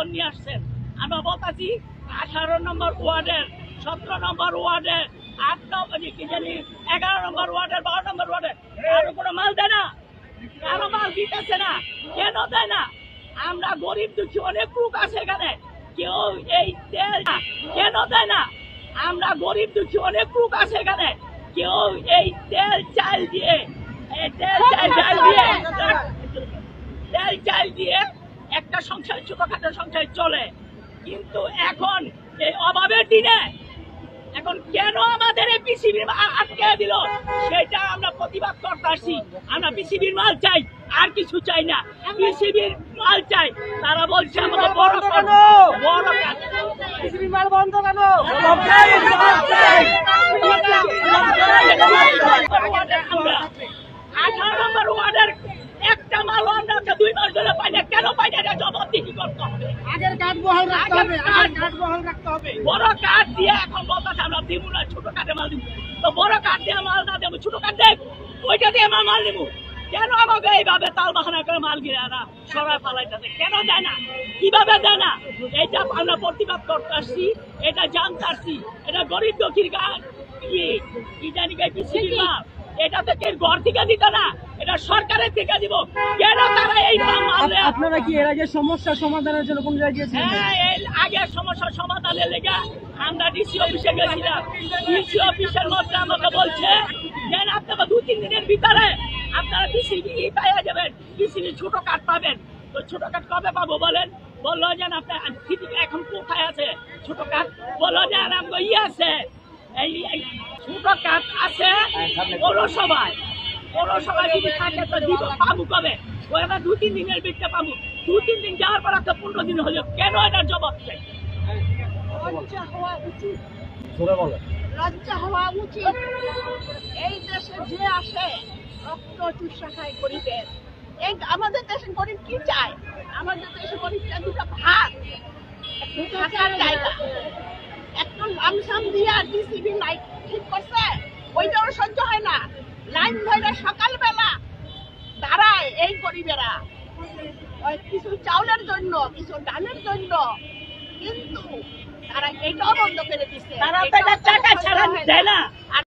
পরিবর্তন নিয়ে আসছেন। আমরা বলতেছি 18 নম্বর ওয়ার্ডের, 17 নম্বর ওয়ার্ডের, 8 নম্বর কি জানি 11 নম্বর ওয়ার্ডের, 12 নম্বর ওয়ার্ডের কারো কোনো মাল দেয় না, কারো মাল দিতেছে না। কেন দেয় না? আমরা গরিব দুঃখী অনেক লোক আছে এখানে, কেউ এই তেল কেন দেয় না? আমরা গরিব দুঃখী অনেক লোক আছে এখানে, কেউ এই তেল চাল দিয়ে একটা সংসার, ছোটখাটো সংসার চলে। কিন্তু এখন এই অভাবের দিনে এখন কেন আমাদের এই পিসিবির আটকে দিল, সেটা আমরা প্রতিবাদ করতে আসছি। আমরা পিসিবির মাল চাই, আর কিছু চাই না, পিসিবির মাল চাই। তারা বলছে আমাদের বড় পিসিবির মাল বন্ধ কেন? 18 নম্বর ওয়ার্ডের একটা মাল আমরা 2 মাস ধরে পাই না। কেন পাই না? এটা জবাবদিহি করতে হবে। আগের কাঠ বহাল রাখতে হবে, আগের কাঠ বহাল রাখতে হবে। বড় কাঠ দিয়ে এখন বলতেছে আমরা দিব না, ছোট কাঠে মাল দিব। তো বড় কাঠ দিয়ে মাল না দেবো, ছোট কাঠ দেখ, ওইটা দিয়ে আমরা মাল নেবো। কেন আমাকে এইভাবে তাল বাহানা করে মাল গিরা সরাই ফালাইতেছে? কেন দেয় না? কিভাবে দেয় না? এটা আমরা প্রতিবাদ করতে আসছি, এটা জানতে আসছি। এটা গরিব দুঃখীর গান কি জানি পিসিবির মাল, এটা থেকে ঘর থেকে দিত না, এটা সরকারের থেকে দিব। কেন তারা এই আপনারা কি এর আগে সমস্যা সমাধানের জন্য কোন জায়গায় গিয়েছিলেন? হ্যাঁ, এই আগে সমস্যা সমাধানের লেগে আমরা ডিসি অফিসে গেছিলাম। ডিসি অফিসের মধ্যে আমাকে বলছে যে আপনারা 2-3 দিনের ভিতরে আপনারা পিসিবি পাইয়া যাবেন, পিসিবি ছোট কাঠ পাবেন। তো ছোট কাঠ কবে পাবো বলেন? বললো যে আপনার এখন কোথায় আছে ছোট কাঠ? বললো যে আমাকে আছে, এই ছোট কাঠ আছে পৌরসভায়। পৌরসভায় যদি থাকে তো দিব, পাবো কবে? ওই আমরা 2-3 দিনের ভিতরে পাবো। 2-3 দিন যাওয়ার পর একটা 15 দিন হলো, কেন এটার জবাব চাই? লজ্জা হওয়া উচিত, লজ্জা হওয়া উচিত। এই দেশে যে আসে রক্ত চুষা খায় গরিবের। এই আমাদের দেশে গরিব কি চায়? আমাদের দেশে গরিবটা দুটো ভাত, থাকার জায়গা, একটু লামসাম দিয়া ডিসিবি লাইট ঠিক করছে, ওইটাও সহ্য হয় না। লাইন ধরে সকালবেলা দাঁড়ায় এই গরিবেরা, কিছু চাউলের জন্য, কিছু ডালের জন্য, কিন্তু তারা এটাও বন্ধ করে দিচ্ছে। তারা তো এটা টাকা ছাড়া দেয় না।